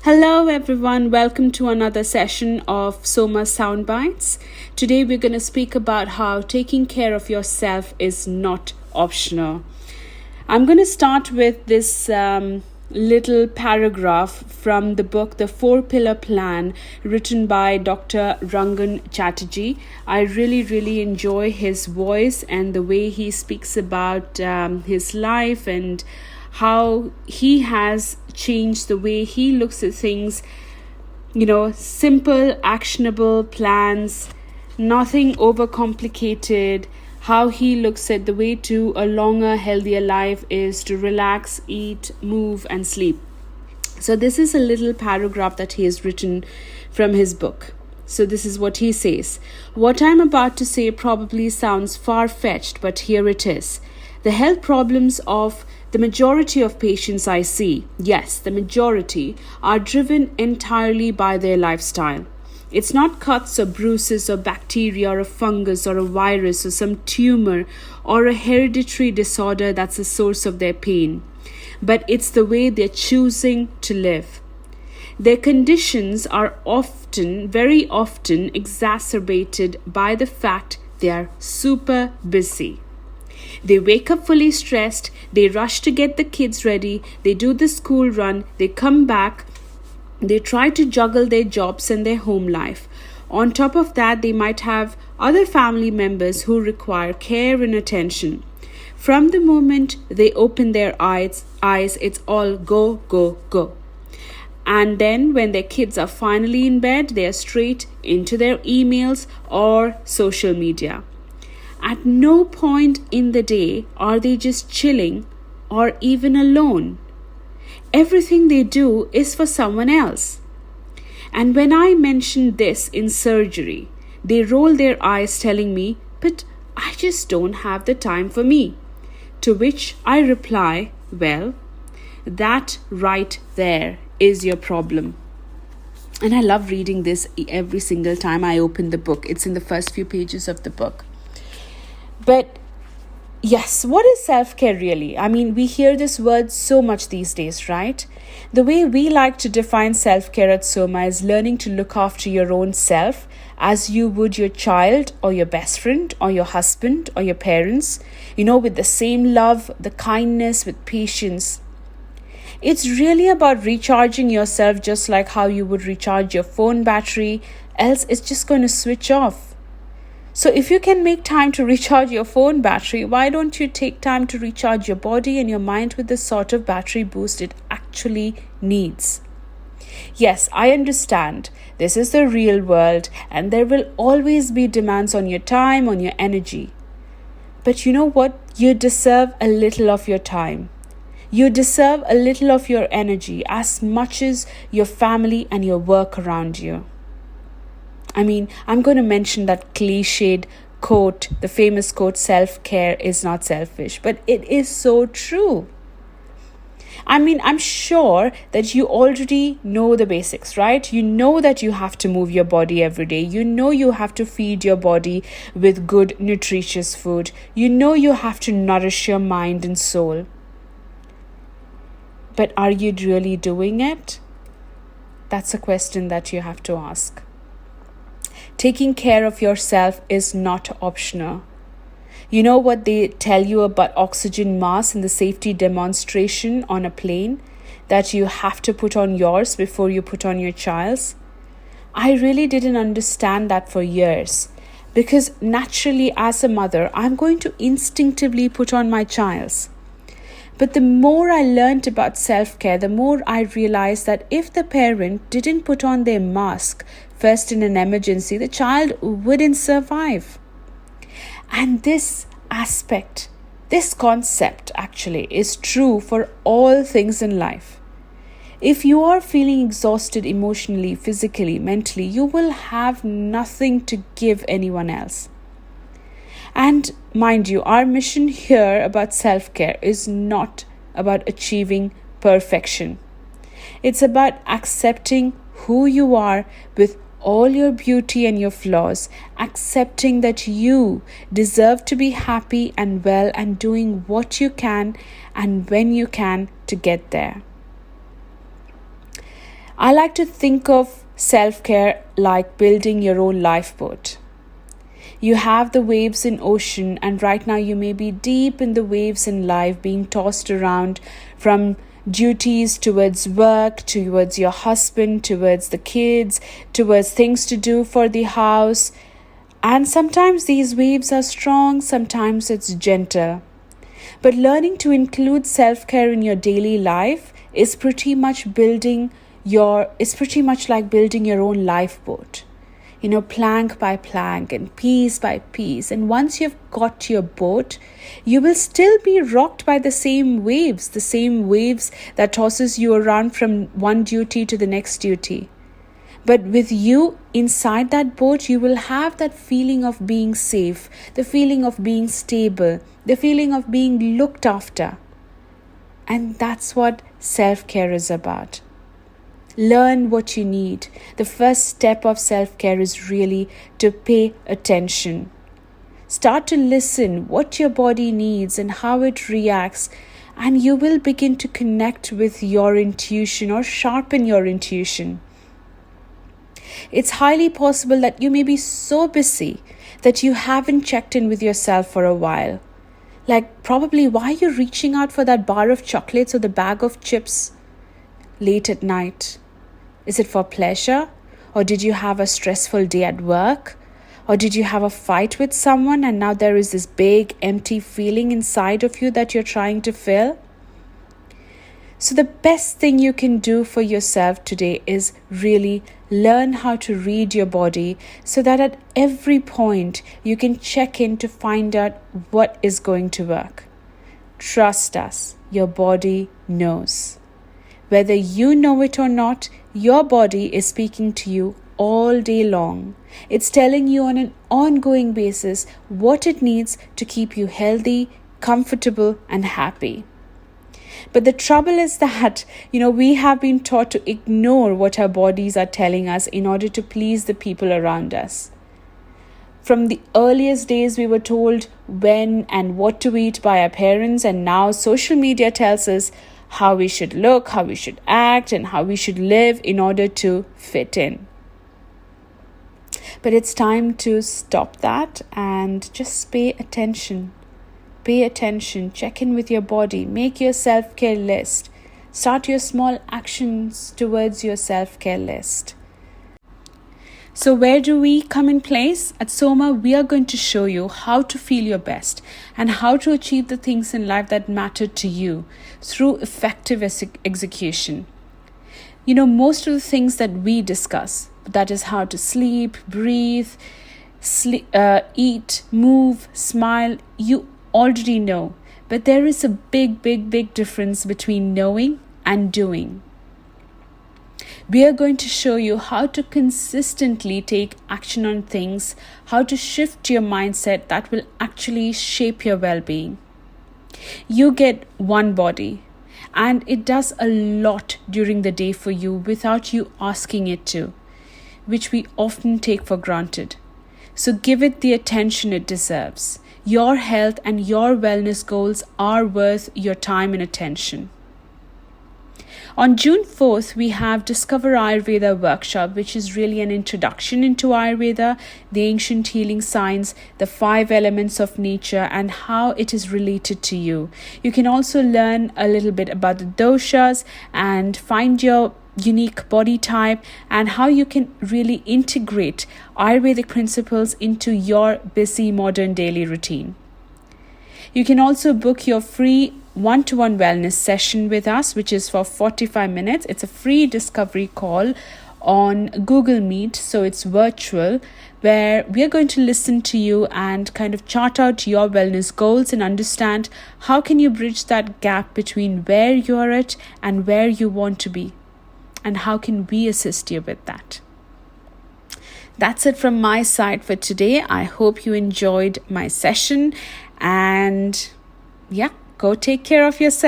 Hello, everyone. Welcome to another session of Soma Soundbites. Today, we're going to speak about how taking care of yourself is not optional. I'm going to start with this little paragraph from the book The Four Pillar Plan, written by Dr. Rangan Chatterjee. I really enjoy his voice and the way he speaks about his life and how he has changed the way he looks at things. Simple, actionable plans, nothing overcomplicated. How he looks at the way to a longer, healthier life is to relax, eat, move, and sleep. So this is a little paragraph that he has written from his book. So this is what he says. What I'm about to say probably sounds far-fetched, but here it is. The health problems of the majority of patients I see, yes, the majority, are driven entirely by their lifestyle. It's not cuts or bruises or bacteria or a fungus or a virus or some tumor or a hereditary disorder that's the source of their pain, but it's the way they're choosing to live. Their conditions are very often exacerbated by the fact they are super busy. They wake up fully stressed, they rush to get the kids ready, they do the school run, they come back, they try to juggle their jobs and their home life. On top of that, they might have other family members who require care and attention. From the moment they open their eyes, it's all go, go, go. And then when their kids are finally in bed, they are straight into their emails or social media. At no point in the day are they just chilling or even alone. Everything they do is for someone else. And when I mention this in surgery, they roll their eyes telling me, but I just don't have the time for me. To which I reply, well, that right there is your problem. And I love reading this every single time I open the book. It's in the first few pages of the book. But yes, what is self-care really? I mean, we hear this word so much these days, right? The way we like to define self-care at Soma is learning to look after your own self as you would your child or your best friend or your husband or your parents, with the same love, the kindness, with patience. It's really about recharging yourself just like how you would recharge your phone battery, else it's just going to switch off. So if you can make time to recharge your phone battery, why don't you take time to recharge your body and your mind with the sort of battery boost it actually needs? Yes, I understand. This is the real world and there will always be demands on your time, on your energy. But you know what? You deserve a little of your time. You deserve a little of your energy as much as your family and your work around you. I mean, I'm going to mention that cliched quote, the famous quote, self-care is not selfish, but it is so true. I mean, I'm sure that you already know the basics, right? You know that you have to move your body every day. You know you have to feed your body with good, nutritious food. You know you have to nourish your mind and soul. But are you really doing it? That's a question that you have to ask. Taking care of yourself is not optional. You know what they tell you about oxygen masks in the safety demonstration on a plane? That you have to put on yours before you put on your child's? I really didn't understand that for years. Because naturally as a mother, I'm going to instinctively put on my child's. But the more I learned about self-care, the more I realized that if the parent didn't put on their mask first in an emergency, the child wouldn't survive. And this aspect, this concept actually is true for all things in life. If you are feeling exhausted emotionally, physically, mentally, you will have nothing to give anyone else. And mind you, our mission here about self-care is not about achieving perfection. It's about accepting who you are with all your beauty and your flaws, accepting that you deserve to be happy and well and doing what you can and when you can to get there. I like to think of self-care like building your own lifeboat. You have the waves in ocean, and right now you may be deep in the waves in life, being tossed around from duties towards work, towards your husband, towards the kids, towards things to do for the house. And sometimes these waves are strong, sometimes it's gentle. But learning to include self-care in your daily life is pretty much like building your own lifeboat. Plank by plank and piece by piece. And once you've got your boat, you will still be rocked by the same waves that tosses you around from one duty to the next duty. But with you inside that boat, you will have that feeling of being safe, the feeling of being stable, the feeling of being looked after. And that's what self-care is about. Learn what you need. The first step of self-care is really to pay attention. Start to listen what your body needs and how it reacts, and you will begin to connect with your intuition or sharpen your intuition. It's highly possible that you may be so busy that you haven't checked in with yourself for a while. Like, probably, why are you reaching out for that bar of chocolates or the bag of chips late at night? Is it for pleasure? Or did you have a stressful day at work? Or did you have a fight with someone and now there is this big empty feeling inside of you that you're trying to fill? So the best thing you can do for yourself today is really learn how to read your body so that at every point you can check in to find out what is going to work. Trust us, your body knows. Whether you know it or not, your body is speaking to you all day long. It's telling you on an ongoing basis what it needs to keep you healthy, comfortable, and happy. But the trouble is that, we have been taught to ignore what our bodies are telling us in order to please the people around us. From the earliest days, we were told when and what to eat by our parents, and now social media tells us how we should look, how we should act, and how we should live in order to fit in. But it's time to stop that and just pay attention. Pay attention, check in with your body, make your self-care list. Start your small actions towards your self-care list. So where do we come in place? At Soma, we are going to show you how to feel your best and how to achieve the things in life that matter to you through effective execution. Most of the things that we discuss, that is how to sleep, breathe, eat, move, smile, you already know. But there is a big difference between knowing and doing. We are going to show you how to consistently take action on things, how to shift your mindset that will actually shape your well-being. You get one body, and it does a lot during the day for you without you asking it to, which we often take for granted. So give it the attention it deserves. Your health and your wellness goals are worth your time and attention. On June 4th, we have Discover Ayurveda workshop, which is really an introduction into Ayurveda, the ancient healing science, the 5 elements of nature, and how it is related to you. You can also learn a little bit about the doshas and find your unique body type and how you can really integrate Ayurvedic principles into your busy modern daily routine. You can also book your free one-to-one wellness session with us, which is for 45 minutes. It's a free discovery call on Google Meet, so it's virtual, where we are going to listen to you and kind of chart out your wellness goals and understand how can you bridge that gap between where you are at and where you want to be, and how can we assist you with that. That's it from my side for today. I hope you enjoyed my session, and go take care of yourself.